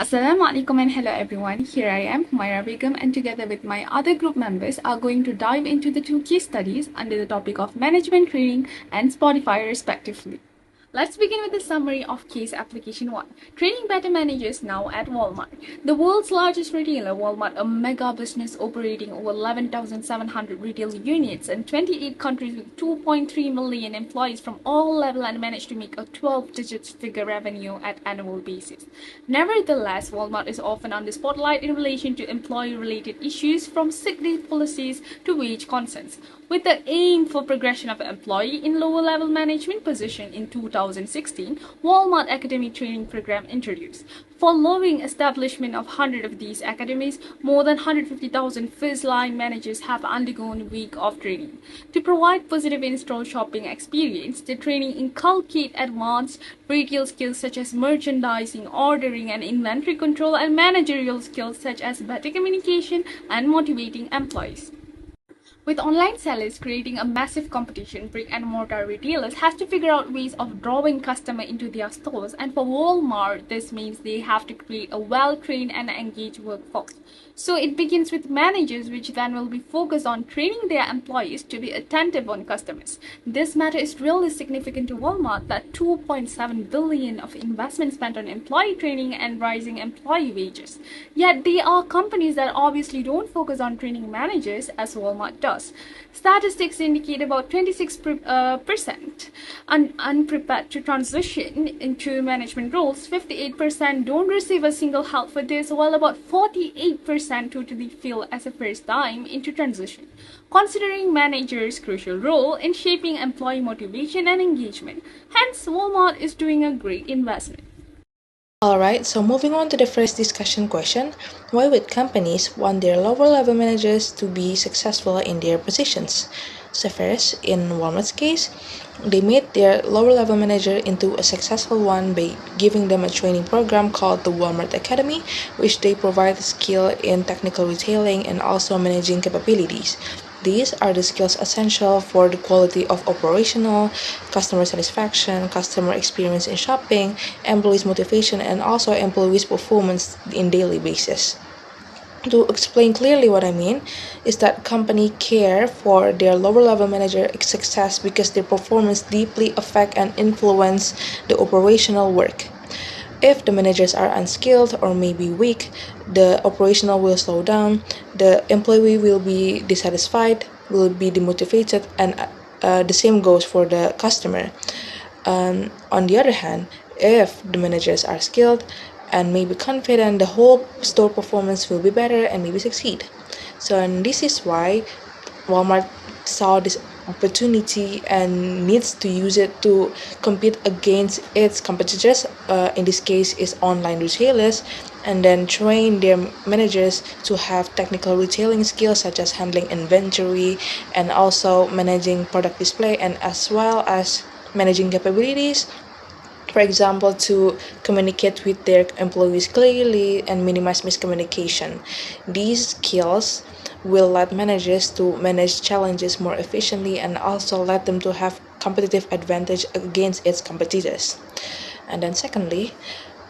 Assalamualaikum and hello everyone. Here I am, Humaira Begum, and together with my other group members are going to dive into the two case studies under the topic of management training and Spotify respectively. Let's begin with the summary of case application 1. Training better managers now at Walmart. The world's largest retailer, Walmart, a mega business operating over 11,700 retail units in 28 countries with 2.3 million employees from all levels and managed to make a 12-digit figure revenue at annual basis. Nevertheless, Walmart is often under spotlight in relation to employee-related issues from sick leave policies to wage concerns. With the aim for progression of employee in lower-level management position in 2016, Walmart Academy training program introduced. Following establishment of 100 of these academies, more than 150,000 first-line managers have undergone a week of training. To provide positive in-store shopping experience, the training inculcate advanced retail skills such as merchandising, ordering and inventory control, and managerial skills such as better communication and motivating employees. With online sellers creating a massive competition, brick-and-mortar retailers have to figure out ways of drawing customers into their stores, and for Walmart, this means they have to create a well-trained and engaged workforce. So it begins with managers, which then will be focused on training their employees to be attentive on customers. This matter is really significant to Walmart that $2.7 billion of investment spent on employee training and rising employee wages. Yet they are companies that obviously don't focus on training managers as Walmart does. Statistics indicate about 26% unprepared to transition into management roles, 58% don't receive a single help for this, while about 48% totally fail as a first time into transition. Considering managers' crucial role in shaping employee motivation and engagement, hence Walmart is doing a great investment. Alright, so moving on to the first discussion question, why would companies want their lower level managers to be successful in their positions? So first, in Walmart's case, they made their lower level manager into a successful one by giving them a training program called the Walmart Academy, which they provide skill in technical retailing and also managing capabilities. These are the skills essential for the quality of operational, customer satisfaction, customer experience in shopping, employees' motivation, and also employees' performance in daily basis. To explain clearly what I mean is that company care for their lower level manager success because their performance deeply affect and influence the operational work. If the managers are unskilled or maybe weak, the operational will slow down, the employee will be dissatisfied, will be demotivated, and the same goes for the customer. On the other hand, if the managers are skilled and maybe confident, the whole store performance will be better and maybe succeed. So, and this is why Walmart saw this opportunity and needs to use it to compete against its competitors, in this case is online retailers, and then train their managers to have technical retailing skills such as handling inventory and also managing product display and as well as managing capabilities, for example, to communicate with their employees clearly and minimize miscommunication. These skills will let managers to manage challenges more efficiently and also let them to have competitive advantage against its competitors. And then secondly,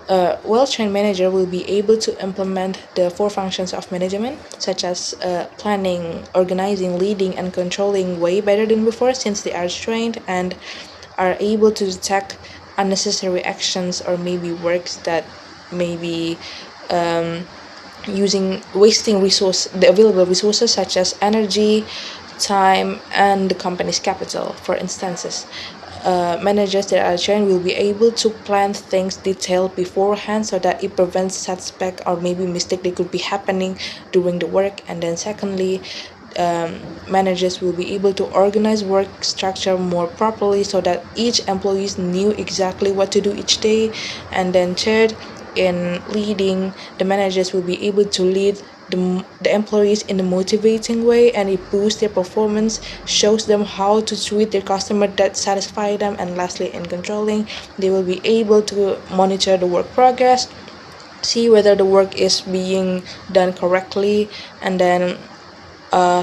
a well-trained manager will be able to implement the four functions of management, such as planning, organizing, leading, and controlling way better than before since they are trained and are able to detect unnecessary actions or maybe works that may be wasting the available resources such as energy, time, and the company's capital. For instances, managers that are trained will be able to plan things detailed beforehand so that it prevents setback or maybe mistake that could be happening during the work. And then secondly, managers will be able to organize work structure more properly so that each employee knew exactly what to do each day. And then third, in leading, the managers will be able to lead the employees in a motivating way, and it boosts their performance, shows them how to treat their customer that satisfy them. And lastly, in controlling, they will be able to monitor the work progress, see whether the work is being done correctly, and then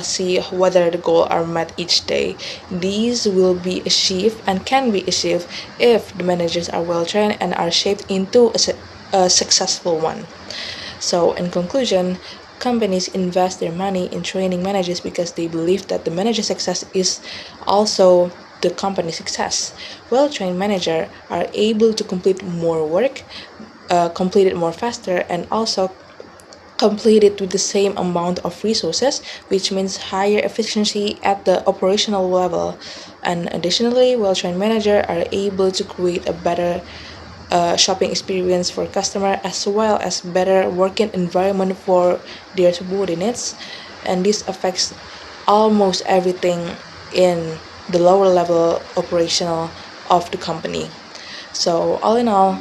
see whether the goals are met each day. These will be achieved and can be achieved if the managers are well trained and are shaped into a successful one. So, in conclusion, companies invest their money in training managers because they believe that the manager's success is also the company's success. Well-trained managers are able to complete more work, complete it more faster, and also complete it with the same amount of resources, which means higher efficiency at the operational level. And additionally, well-trained managers are able to create a better shopping experience for customer as well as better working environment for their subordinates, and this affects almost everything in the lower level operational of the company. So all in all,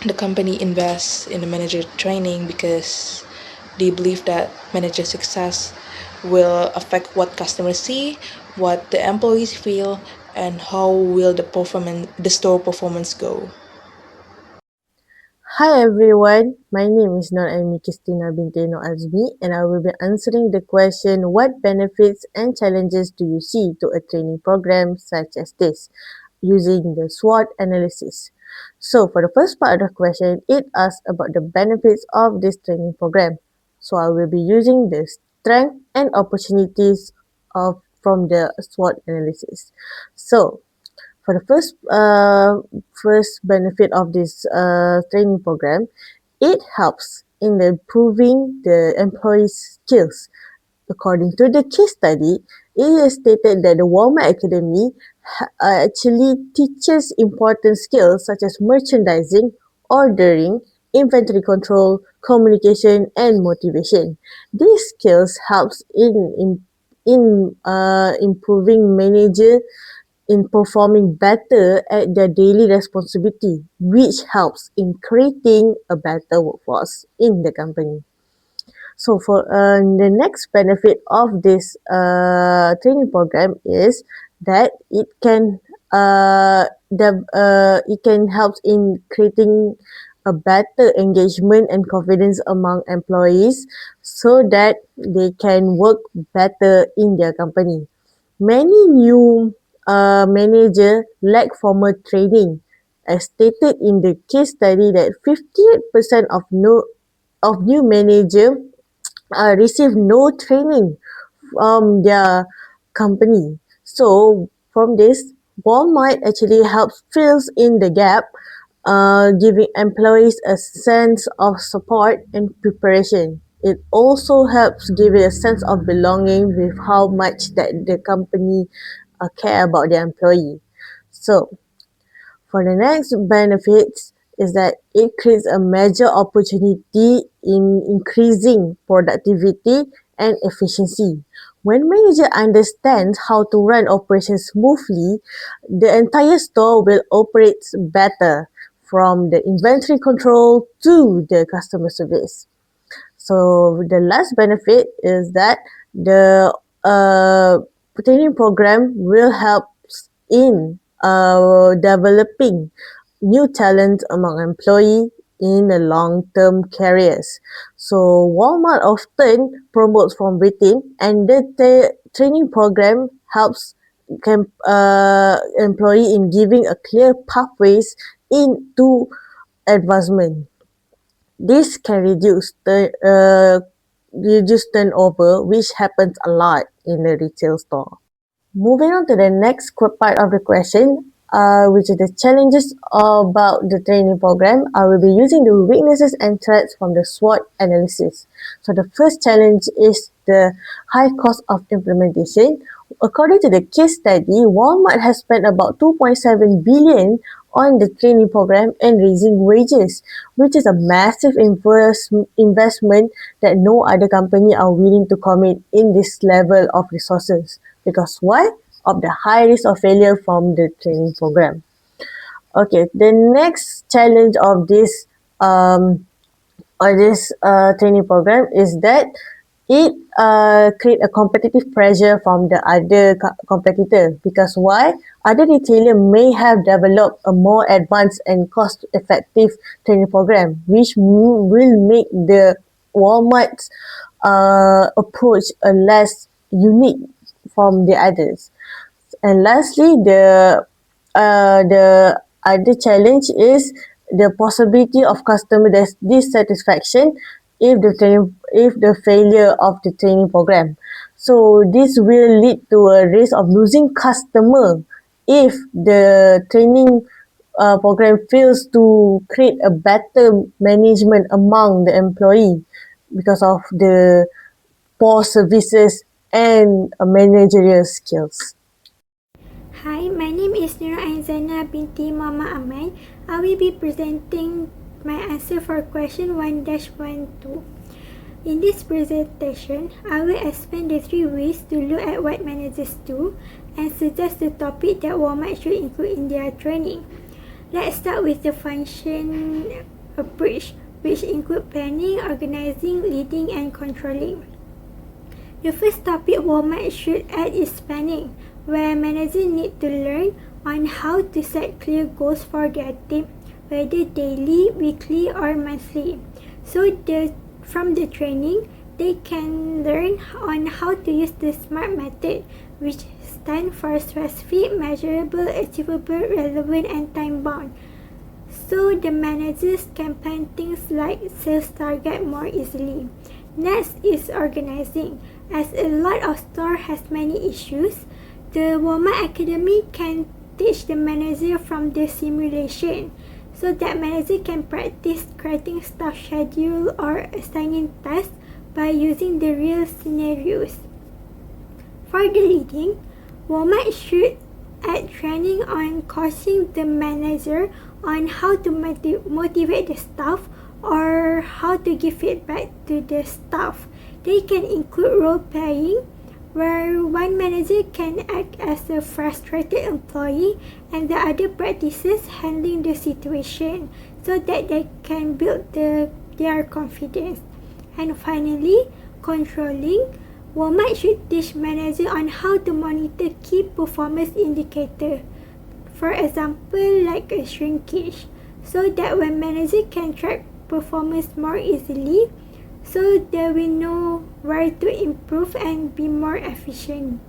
the company invests in the manager training because they believe that manager success will affect what customers see, what the employees feel, and how will the store performance go. Hi everyone, my name is Nur Aimi Christina Binteno Azmi and I will be answering the question, what benefits and challenges do you see to a training program such as this using the SWOT analysis? So for the first part of the question, it asks about the benefits of this training program. So I will be using the strength and opportunities from the SWOT analysis. So for the first benefit of this training program, it helps in improving the employees' skills. According to the case study, it is stated that the Walmart Academy actually teaches important skills such as merchandising, ordering, inventory control, communication, and motivation. These skills helps in improving manager in performing better at their daily responsibility, which helps in creating a better workforce in the company. So for the next benefit of this training program is that it can help in creating a better engagement and confidence among employees so that they can work better in their company. Many new manager lack formal training, as stated in the case study that 58% of new manager receive no training from their company. So from this, Walmart actually helps fills in the gap, giving employees a sense of support and preparation. It also helps give it a sense of belonging with how much that the company care about their employee. So for the next benefits is that it creates a major opportunity in increasing productivity and efficiency. When manager understands how to run operations smoothly, the entire store will operate better from the inventory control to the customer service. So the last benefit is that the training program will help in developing new talent among employee in the long-term careers. So Walmart often promotes from within, and the training program helps employee in giving a clear pathways into advancement. This can reduce turnover, which happens a lot in the retail store. Moving on to the next part of the question, which is the challenges about the training program. I will be using the weaknesses and threats from the SWOT analysis. So the first challenge is the high cost of implementation. According to the case study, Walmart has spent about 2.7 billion on the training program and raising wages, which is a massive investment that no other company are willing to commit in this level of resources. Because why? Of the high risk of failure from the training program. Okay, the next challenge of this training program is that it create a competitive pressure from the other competitor. Because why? Other retailer may have developed a more advanced and cost-effective training program, which will make the Walmart's approach a less unique from the others. And lastly, the other challenge is the possibility of customer dissatisfaction if the failure of the training program. So this will lead to a risk of losing customer if the training program fails to create a better management among the employee because of the poor services and managerial skills. Hi, my name is Nur Aizana binti Mama Ahmad. I will be presenting my answer for question 1-12. In this presentation, I will explain the 3 ways to look at what managers do and suggest the topic that Walmart should include in their training. Let's start with the function approach, which include planning, organizing, leading, and controlling. The first topic Walmart should add is planning, where managers need to learn on how to set clear goals for their team, whether daily, weekly, or monthly. So from the training, they can learn on how to use the SMART method, which stands for specific, measurable, achievable, relevant, and time-bound. So the managers can plan things like sales target more easily. Next is organizing. As a lot of store has many issues, the Walmart Academy can teach the manager from the simulation, so that manager can practice creating staff schedule or assigning tasks by using the real scenarios. For the leading, Walmart should add training on coaching the manager on how to motivate the staff or how to give feedback to the staff. They can include role playing, where one manager can act as a frustrated employee and the other practices handling the situation so that they can build their confidence. And finally, controlling. Walmart should teach managers on how to monitor key performance indicators, for example, like a shrinkage, so that when manager can track performance more easily, so they will know where to improve and be more efficient.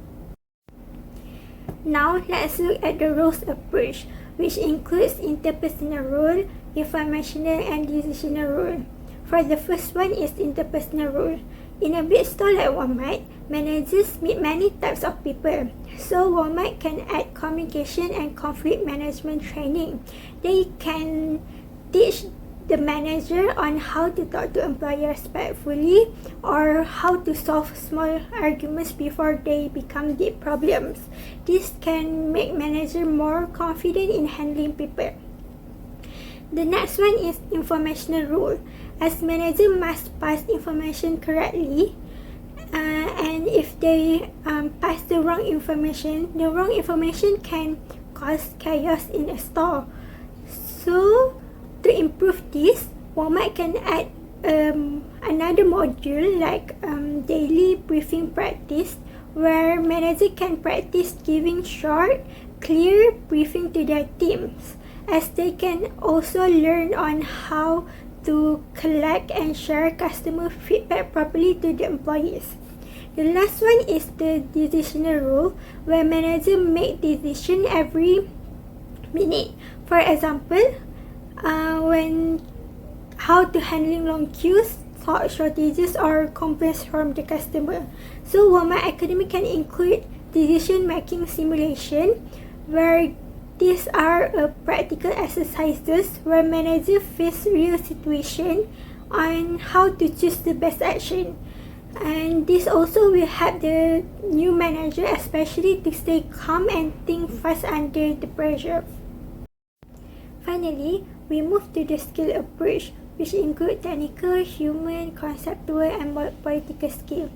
Now, let's look at the roles approach, which includes interpersonal role, informational, and decisional role. For the first one is interpersonal role. In a big store like Walmart, managers meet many types of people. So Walmart can add communication and conflict management training. They can teach the manager on how to talk to employees respectfully or how to solve small arguments before they become deep problems. This can make manager more confident in handling people. The next one is informational rule. As manager must pass information correctly, and if they pass the wrong information can cause chaos in a store. So to improve this, Walmart can add another module like daily briefing practice, where manager can practice giving short, clear briefing to their teams, as they can also learn on how to collect and share customer feedback properly to the employees. The last one is the decisional rule, where manager make decision every minute. For example, when how to handling long queues, stock shortages, or complaints from the customer. So Walmart Academy can include decision making simulation, where these are practical exercises where managers face real situation on how to choose the best action. And this also will help the new manager especially to stay calm and think fast under the pressure. Finally, we move to the skill approach, which include technical, human, conceptual, and political skill.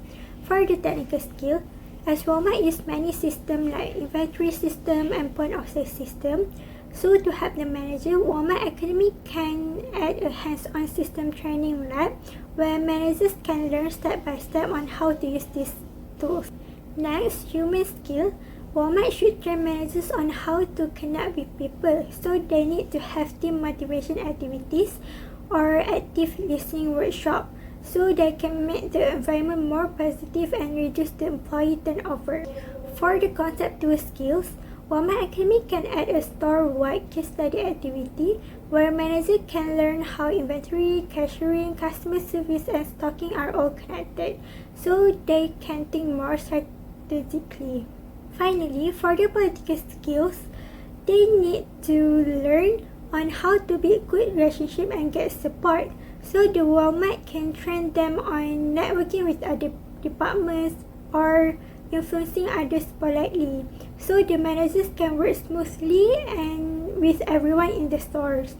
For the technical skill, as Walmart use many systems like inventory system and point of sale system, so to help the manager, Walmart Academy can add a hands-on system training lab where managers can learn step by step on how to use these tools. Next, human skill. Walmart should train managers on how to connect with people, so they need to have team motivation activities or active listening workshop, so they can make the environment more positive and reduce the employee turnover. For the conceptual skills, Walmart Academy can add a store-wide case study activity where managers can learn how inventory, cashiering, customer service, and stocking are all connected, so they can think more strategically. Finally, for their political skills, they need to learn on how to build good relationships and get support, so the Walmart can train them on networking with other departments or influencing others politely, so the managers can work smoothly and with everyone in the stores.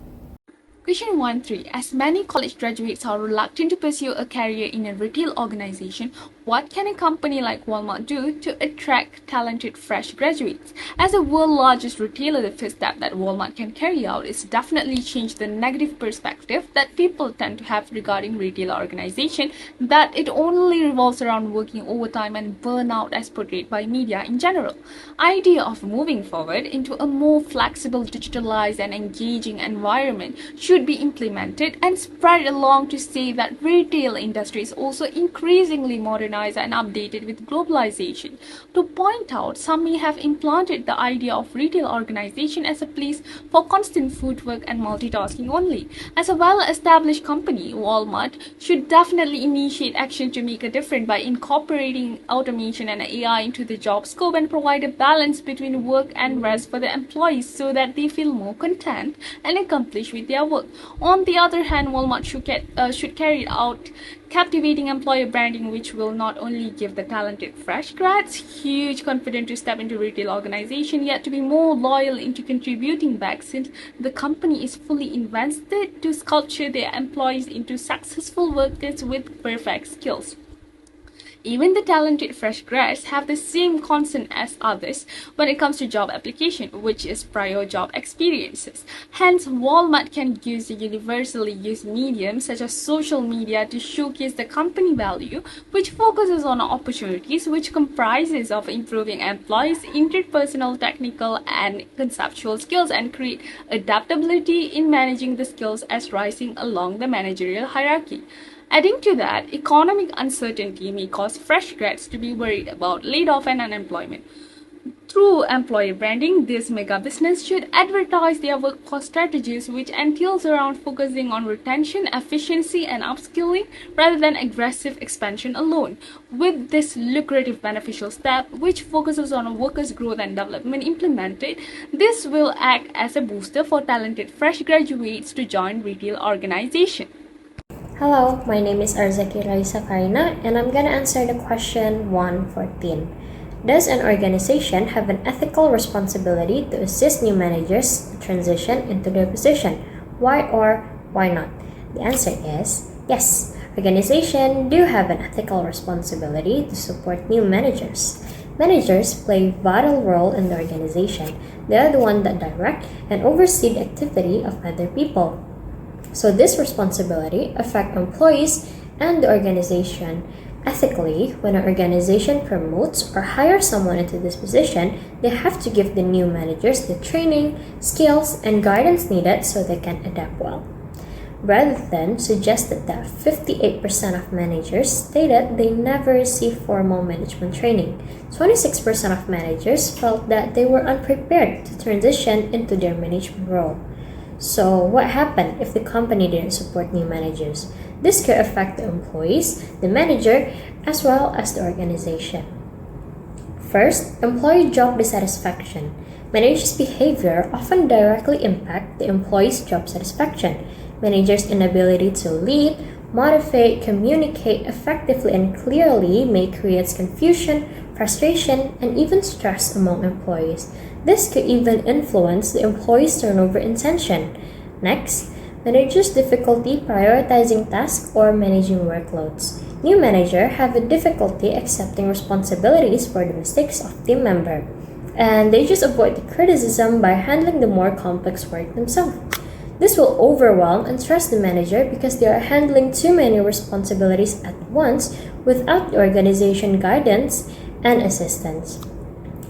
Question 1.3. As many college graduates are reluctant to pursue a career in a retail organization, what can a company like Walmart do to attract talented fresh graduates? As the world's largest retailer, the first step that Walmart can carry out is definitely change the negative perspective that people tend to have regarding retail organization, that it only revolves around working overtime and burnout as portrayed by media in general. Idea of moving forward into a more flexible, digitalized and engaging environment should be implemented and spread along to say that retail industry is also increasingly modernized and updated with globalization. To point out, some may have implanted the idea of retail organization as a place for constant footwork and multitasking only. As a well-established company, Walmart should definitely initiate action to make a difference by incorporating automation and AI into the job scope and provide a balance between work and rest for the employees so that they feel more content and accomplished with their work. On the other hand, Walmart should carry out captivating employer branding, which will not only give the talented fresh grads huge confidence to step into retail organization, yet to be more loyal into contributing back, since the company is fully invested to sculpture their employees into successful workers with perfect skills. Even the talented fresh grads have the same concern as others when it comes to job application, which is prior job experiences. Hence, Walmart can use a universally used medium such as social media to showcase the company value, which focuses on opportunities, which comprises of improving employees' interpersonal, technical, and conceptual skills, and create adaptability in managing the skills as rising along the managerial hierarchy. Adding to that, economic uncertainty may cause fresh grads to be worried about laid-off and unemployment. Through employer branding, this mega business should advertise their workforce strategies, which entails around focusing on retention, efficiency, and upskilling rather than aggressive expansion alone. With this lucrative beneficial step, which focuses on workers' growth and development implemented, this will act as a booster for talented fresh graduates to join retail organization. Hello, my name is Arzaki Raisa Karina, and I'm gonna answer the question 114. Does an organization have an ethical responsibility to assist new managers to transition into their position? Why or why not? The answer is yes. Organizations do have an ethical responsibility to support new managers. Managers play a vital role in the organization. They are the ones that direct and oversee the activity of other people. So this responsibility affects employees and the organization. Ethically, when an organization promotes or hires someone into this position, they have to give the new managers the training, skills, and guidance needed so they can adapt well. Rather than suggested that 58% of managers stated they never received formal management training, 26% of managers felt that they were unprepared to transition into their management role. So what happened if the company didn't support new managers? This could affect the employees, the manager, as well as the organization. First, employee job dissatisfaction. Managers' behavior often directly impact the employee's job satisfaction. Managers' inability to lead, motivate, communicate effectively and clearly may create confusion, frustration, and even stress among employees. This could even influence the employee's turnover intention. Next, managers' difficulty prioritizing tasks or managing workloads. New managers have a difficulty accepting responsibilities for the mistakes of team member, and they just avoid the criticism by handling the more complex work themselves. This will overwhelm and stress the manager because they are handling too many responsibilities at once without the organization guidance and assistance.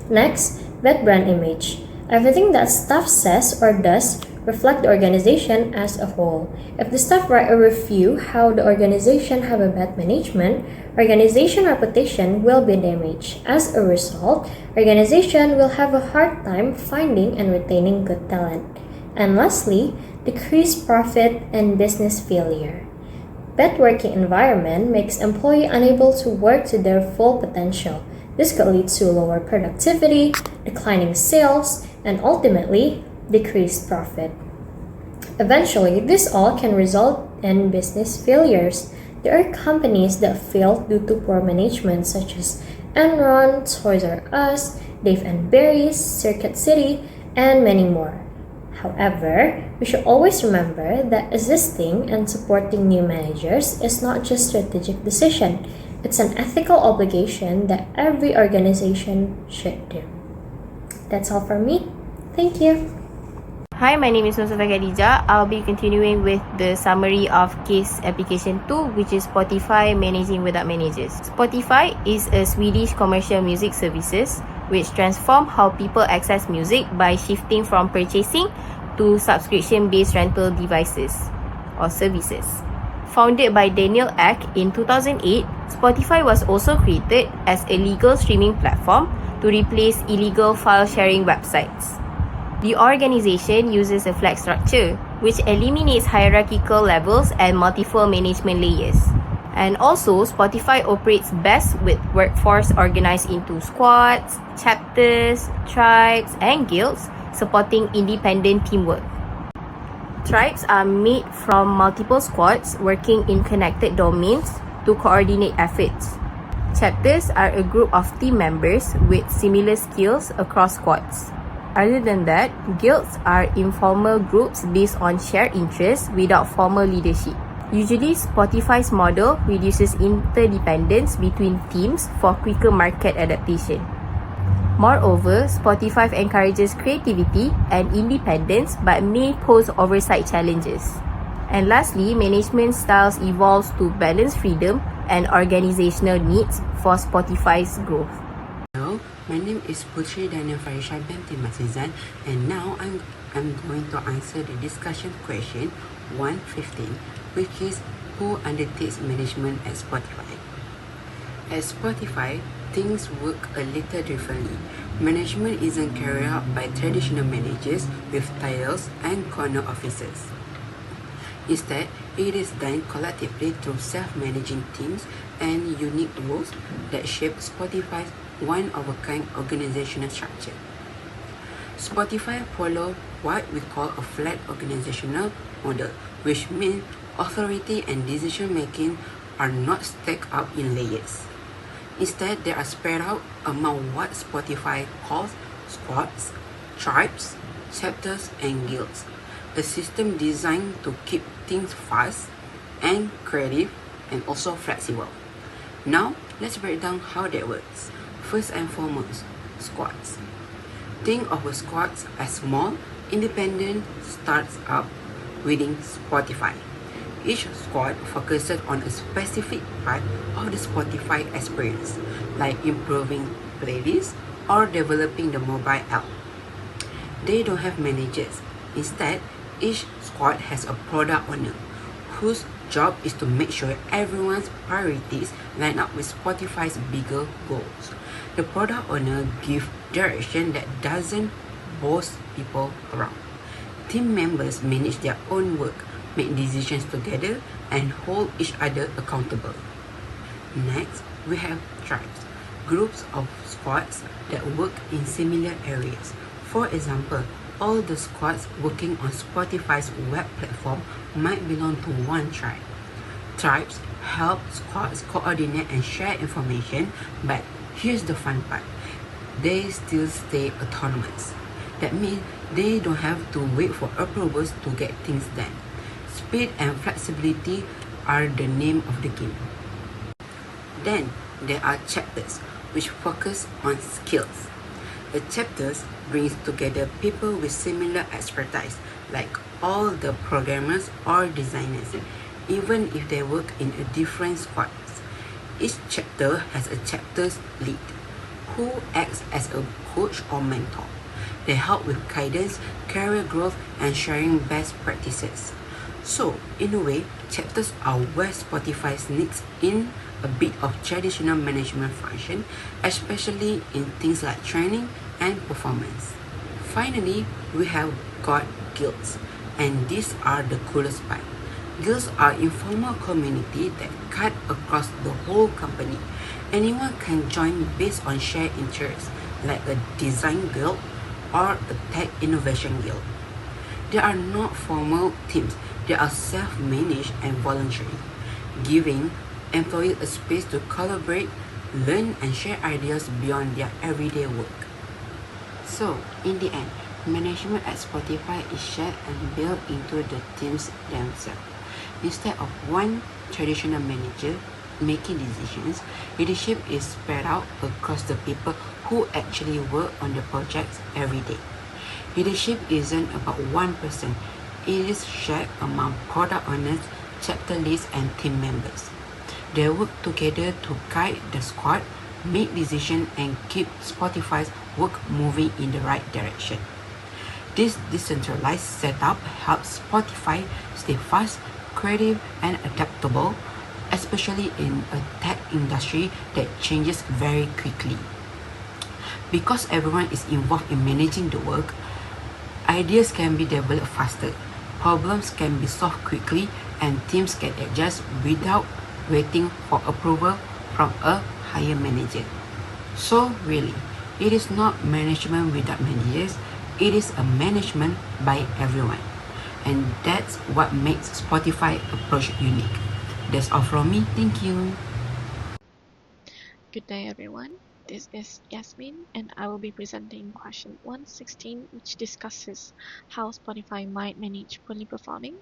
Next, bad brand image. Everything that staff says or does reflect the organization as a whole. If the staff write a review how the organization have a bad management, organization reputation will be damaged. As a result, organization will have a hard time finding and retaining good talent. And lastly, decreased profit and business failure. Bad working environment makes employee unable to work to their full potential. This could lead to lower productivity, declining sales, and ultimately decreased profit. Eventually, this all can result in business failures. There are companies that fail due to poor management such as Enron, Toys R Us, Dave & Buster's, Circuit City, and many more. However, we should always remember that assisting and supporting new managers is not just a strategic decision. It's an ethical obligation that every organization should do. That's all from me. Thank you. Hi, my name is Nusrafa Khadija. I'll be continuing with the summary of case application 2, which is Spotify managing without managers. Spotify is a Swedish commercial music services which transform how people access music by shifting from purchasing to subscription-based rental devices or services. Founded by Daniel Ek in 2008, Spotify was also created as a legal streaming platform to replace illegal file-sharing websites. The organization uses a flat structure, which eliminates hierarchical levels and multiple management layers. And also, Spotify operates best with workforce organized into squads, chapters, tribes, and guilds, supporting independent teamwork. Tribes are made from multiple squads working in connected domains to coordinate efforts. Chapters are a group of team members with similar skills across squads. Other than that, guilds are informal groups based on shared interests without formal leadership. Usually, Spotify's model reduces interdependence between teams for quicker market adaptation. Moreover, Spotify encourages creativity and independence but may pose oversight challenges. And lastly, management styles evolve to balance freedom and organizational needs for Spotify's growth. Hello, my name is Putri Daniel Farisha binti Masizan, and now I'm going to answer the discussion question 115, which is who undertakes management at Spotify. At Spotify, things work a little differently. Management isn't carried out by traditional managers with titles and corner offices. Instead, it is done collectively through self-managing teams and unique roles that shape Spotify's one-of-a-kind organizational structure. Spotify follows what we call a flat organizational model, which means authority and decision-making are not stacked up in layers. Instead, they are spread out among what Spotify calls squads, tribes, chapters, and guilds. A system designed to keep things fast and creative and also flexible. Now, let's break down how that works. First and foremost, squads. Think of a squad as small, independent startup within Spotify. Each squad focuses on a specific part of the Spotify experience, like improving playlists or developing the mobile app. They don't have managers. Instead, each squad has a product owner, whose job is to make sure everyone's priorities line up with Spotify's bigger goals. The product owner gives direction that doesn't boss people around. Team members manage their own work, make decisions together, and hold each other accountable. Next, we have tribes, groups of squads that work in similar areas. For example, all the squads working on Spotify's web platform might belong to one tribe. Tribes help squads coordinate and share information, but here's the fun part. They still stay autonomous. That means they don't have to wait for approvals to get things done. Speed and flexibility are the name of the game. Then there are chapters, which focus on skills. The chapters brings together people with similar expertise, like all the programmers or designers, even if they work in a different squads. Each chapter has a chapter's lead, who acts as a coach or mentor. They help with guidance, career growth, and sharing best practices. So, in a way, chapters are where Spotify sneaks in a bit of traditional management function, especially in things like training and performance. Finally, we have got guilds, and these are the coolest part. Guilds are informal community that cut across the whole company. Anyone can join based on shared interests, like a design guild or a tech innovation guild. They are not formal teams, they are self-managed and voluntary, giving employees a space to collaborate, learn, and share ideas beyond their everyday work. So, in the end, management at Spotify is shared and built into the teams themselves. Instead of one traditional manager making decisions, leadership is spread out across the people who actually work on the projects every day. Leadership isn't about one person, it is shared among product owners, chapter leads, and team members. They work together to guide the squad, make decisions, and keep Spotify's work moving in the right direction. This decentralized setup helps Spotify stay fast, creative, and adaptable, especially in a tech industry that changes very quickly. Because everyone is involved in managing the work, ideas can be developed faster, problems can be solved quickly, and teams can adjust without waiting for approval from a higher manager. So really, it is not management without managers, it is a management by everyone. And that's what makes Spotify approach unique. That's all from me, thank you. Good day, everyone. This is Yasmin, and I will be presenting question 116, which discusses how Spotify might manage poorly performing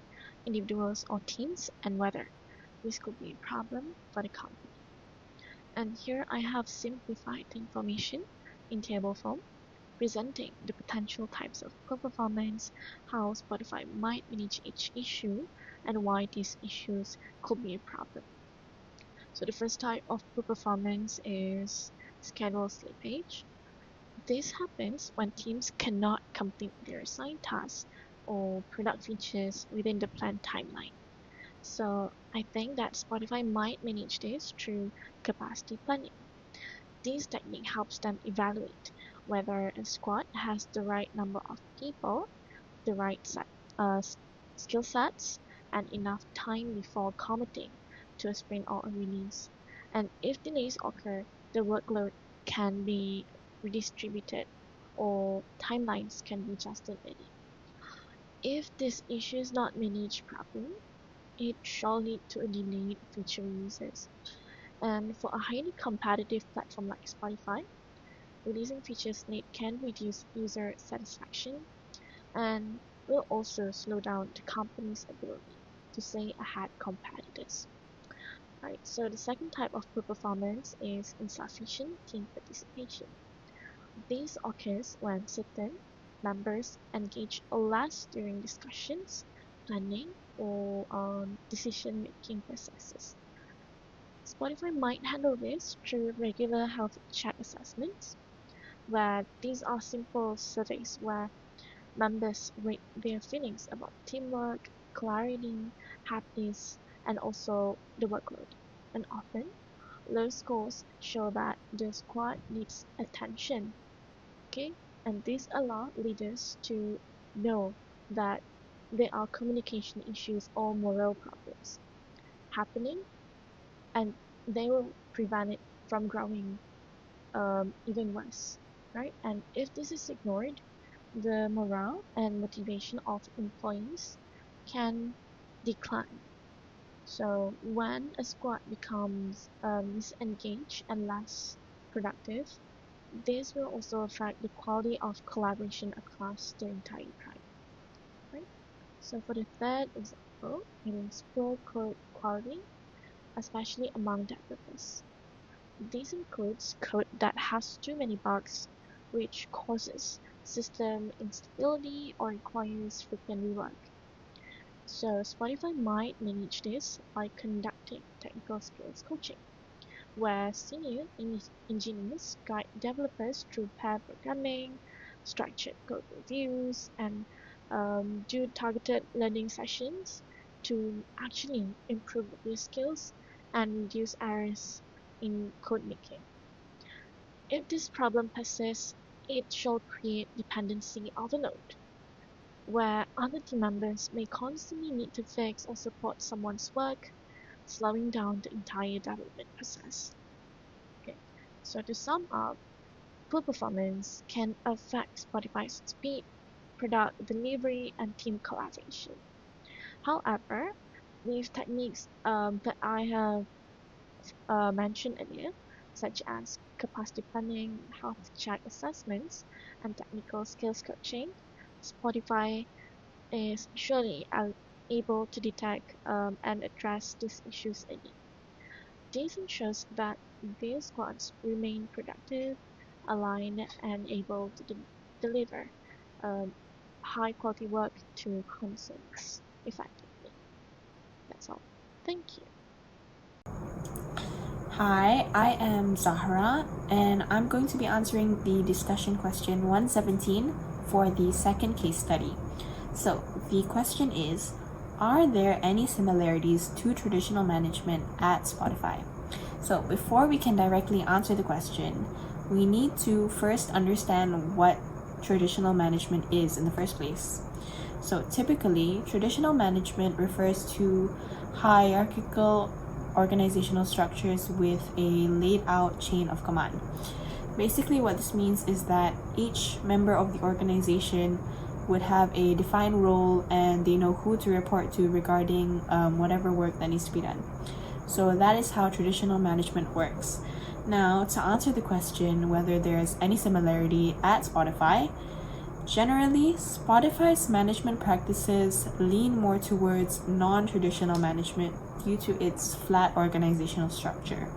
individuals or teams and whether this could be a problem for the company. And here I have simplified the information in table form, presenting the potential types of poor performance, how Spotify might manage each issue, and why these issues could be a problem. So the first type of poor performance is schedule slippage. This happens when teams cannot complete their assigned tasks or product features within the planned timeline. So I think that Spotify might manage this through capacity planning. This technique helps them evaluate whether a squad has the right number of people, the right skill sets, and enough time before committing to a sprint or a release. And if delays occur, the workload can be redistributed or timelines can be adjusted later. If this issue is not managed properly, it shall lead to a delayed feature releases. And for a highly competitive platform like Spotify, releasing features late can reduce user satisfaction and will also slow down the company's ability to stay ahead competitors. Right, so the second type of poor performance is insufficient team participation. This occurs when certain members engage less during discussions, planning, or decision-making processes. Spotify might handle this through regular health check assessments, where these are simple surveys where members rate their feelings about teamwork, clarity, happiness, and also the workload. And often, low scores show that the squad needs attention. Okay, and this allows leaders to know that there are communication issues or moral problems happening, and they will prevent it from growing even worse, right? And if this is ignored, the morale and motivation of employees can decline. So when a squad becomes disengaged and less productive, this will also affect the quality of collaboration across the entire tribe, right? So for the third example, it is poor code quality, especially among developers. This includes code that has too many bugs, which causes system instability or requires frequent rework. So Spotify might manage this by conducting technical skills coaching, where senior engineers guide developers through pair programming, structured code reviews, and do targeted learning sessions to actually improve your skills and reduce errors in code making. If this problem persists, it shall create dependency overload, where other team members may constantly need to fix or support someone's work, slowing down the entire development process. Okay, so to sum up, poor performance can affect Spotify's speed, product delivery, and team collaboration. However, with techniques that I have mentioned earlier, such as capacity planning, health check assessments, and technical skills coaching, Spotify is surely able to detect and address these issues early. This ensures that their squads remain productive, aligned, and able to deliver high quality work to concerns effectively. That's all. Thank you. Hi, I am Zahra, and I'm going to be answering the discussion question 117 for the second case study. So, the question is, are there any similarities to traditional management at Spotify? So, before we can directly answer the question, we need to first understand what traditional management is in the first place. So, typically, traditional management refers to hierarchical organizational structures with a laid out chain of command. Basically, what this means is that each member of the organization would have a defined role and they know who to report to regarding whatever work that needs to be done. So that is how traditional management works. Now, to answer the question whether there's any similarity at Spotify, generally, Spotify's management practices lean more towards non-traditional management due to its flat organizational structure.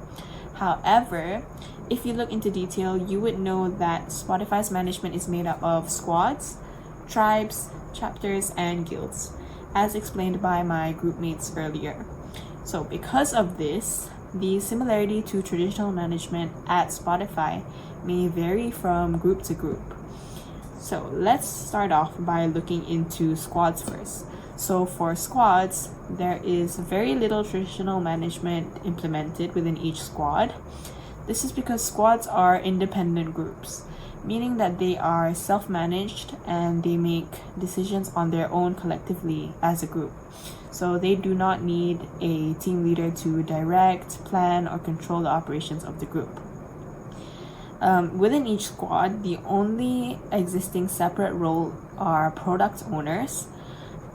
However, if you look into detail, you would know that Spotify's management is made up of squads, tribes, chapters, and guilds, as explained by my group mates earlier. So because of this, the similarity to traditional management at Spotify may vary from group to group. So let's start off by looking into squads first. So for squads, there is very little traditional management implemented within each squad. This is because squads are independent groups, meaning that they are self-managed and they make decisions on their own collectively as a group. So they do not need a team leader to direct, plan, or control the operations of the group. Within each squad, the only existing separate role are product owners,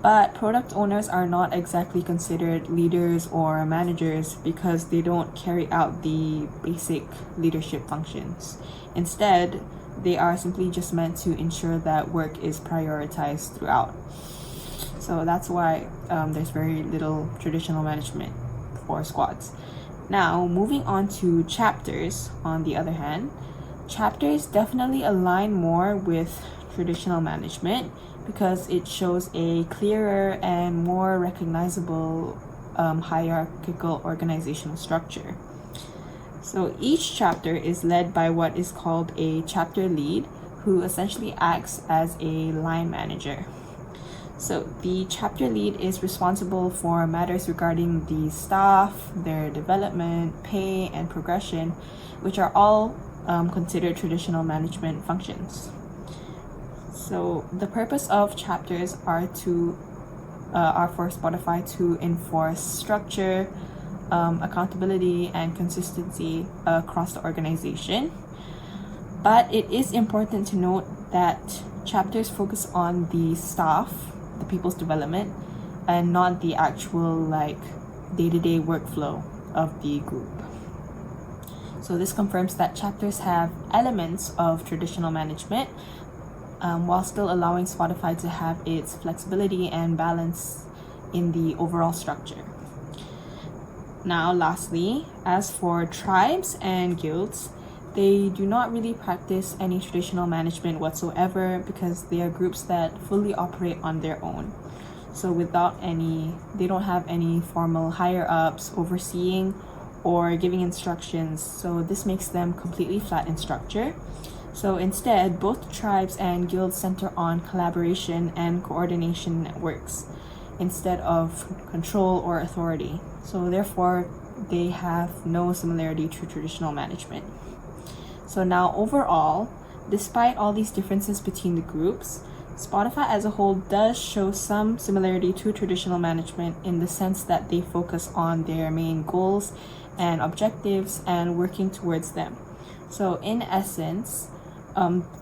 but product owners are not exactly considered leaders or managers because they don't carry out the basic leadership functions. Instead, they are simply just meant to ensure that work is prioritized throughout. So that's why there's very little traditional management for squads. Now, moving on to chapters, on the other hand, chapters definitely align more with traditional management because it shows a clearer and more recognizable hierarchical organizational structure. So each chapter is led by what is called a chapter lead, who essentially acts as a line manager. So the chapter lead is responsible for matters regarding the staff, their development, pay, and progression, which are all considered traditional management functions. So the purpose of chapters are for Spotify to enforce structure, accountability, and consistency across the organization. But it is important to note that chapters focus on the staff, the people's development, and not the actual day-to-day workflow of the group. So this confirms that chapters have elements of traditional management while still allowing Spotify to have its flexibility and balance in the overall structure. Now, lastly, as for tribes and guilds, they do not really practice any traditional management whatsoever because they are groups that fully operate on their own. So they don't have any formal higher-ups overseeing or giving instructions. So this makes them completely flat in structure. So instead, both tribes and guilds center on collaboration and coordination networks instead of control or authority. So therefore, they have no similarity to traditional management. So now overall, despite all these differences between the groups, Spotify as a whole does show some similarity to traditional management in the sense that they focus on their main goals and objectives and working towards them. So in essence,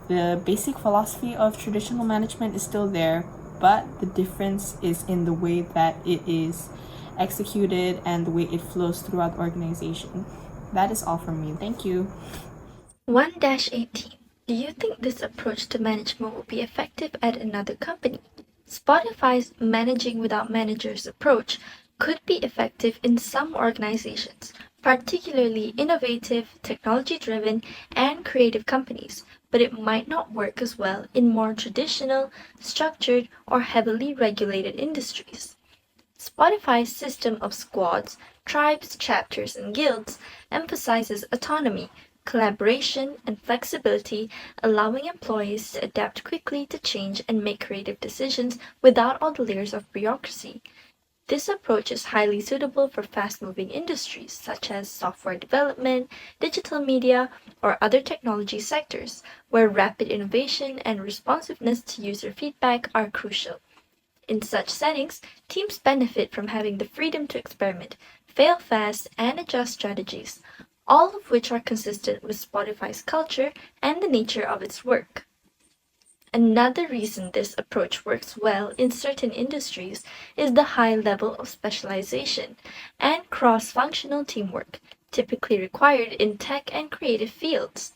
the basic philosophy of traditional management is still there, but the difference is in the way that it is executed and the way it flows throughout the organization. That is all from me. Thank you. 1-18. Do you think this approach to management will be effective at another company? Spotify's managing without managers approach could be effective in some organizations, particularly innovative, technology-driven, and creative companies, but it might not work as well in more traditional, structured, or heavily regulated industries. Spotify's system of squads, tribes, chapters, and guilds emphasizes autonomy, collaboration, and flexibility, allowing employees to adapt quickly to change and make creative decisions without all the layers of bureaucracy. This approach is highly suitable for fast-moving industries such as software development, digital media, or other technology sectors, where rapid innovation and responsiveness to user feedback are crucial. In such settings, teams benefit from having the freedom to experiment, fail fast, and adjust strategies, all of which are consistent with Spotify's culture and the nature of its work. Another reason this approach works well in certain industries is the high level of specialization and cross-functional teamwork typically required in tech and creative fields.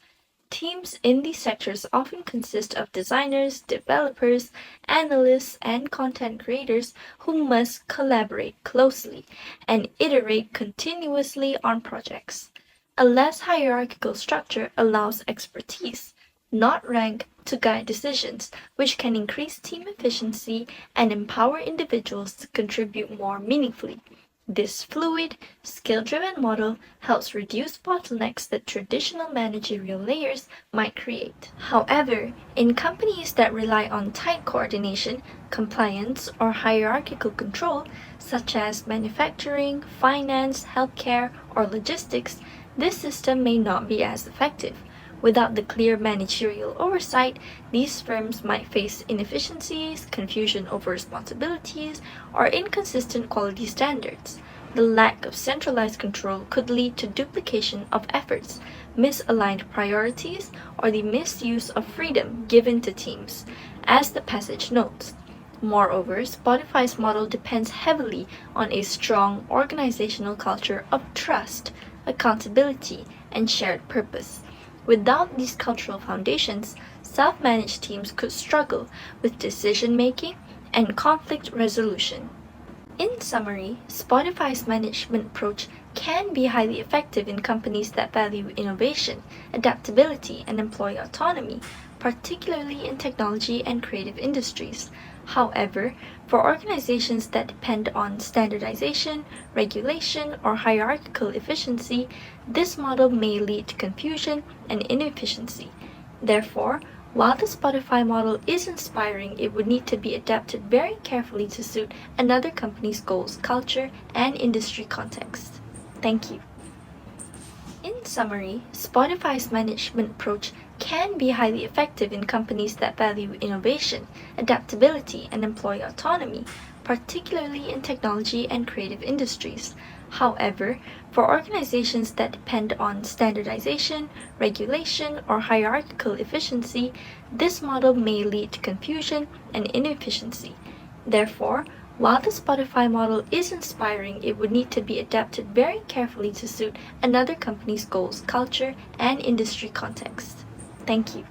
Teams in these sectors often consist of designers, developers, analysts, and content creators who must collaborate closely and iterate continuously on projects. A less hierarchical structure allows expertise, not rank, to guide decisions, which can increase team efficiency and empower individuals to contribute more meaningfully. This fluid, skill-driven model helps reduce bottlenecks that traditional managerial layers might create. However, in companies that rely on tight coordination, compliance, or hierarchical control, such as manufacturing, finance, healthcare, or logistics, this system may not be as effective. Without the clear managerial oversight, these firms might face inefficiencies, confusion over responsibilities, or inconsistent quality standards. The lack of centralized control could lead to duplication of efforts, misaligned priorities, or the misuse of freedom given to teams, as the passage notes. Moreover, Spotify's model depends heavily on a strong organizational culture of trust, accountability, and shared purpose. Without these cultural foundations, self-managed teams could struggle with decision-making and conflict resolution. In summary, Spotify's management approach can be highly effective in companies that value innovation, adaptability, and employee autonomy, particularly in technology and creative industries. However, for organizations that depend on standardization, regulation, or hierarchical efficiency, this model may lead to confusion and inefficiency. Therefore, while the Spotify model is inspiring, it would need to be adapted very carefully to suit another company's goals, culture, and industry context. Thank you. In summary, Spotify's management approach can be highly effective in companies that value innovation, adaptability, and employee autonomy, particularly in technology and creative industries. However, for organizations that depend on standardization, regulation, or hierarchical efficiency, this model may lead to confusion and inefficiency. Therefore, while the Spotify model is inspiring, it would need to be adapted very carefully to suit another company's goals, culture, and industry context. Thank you.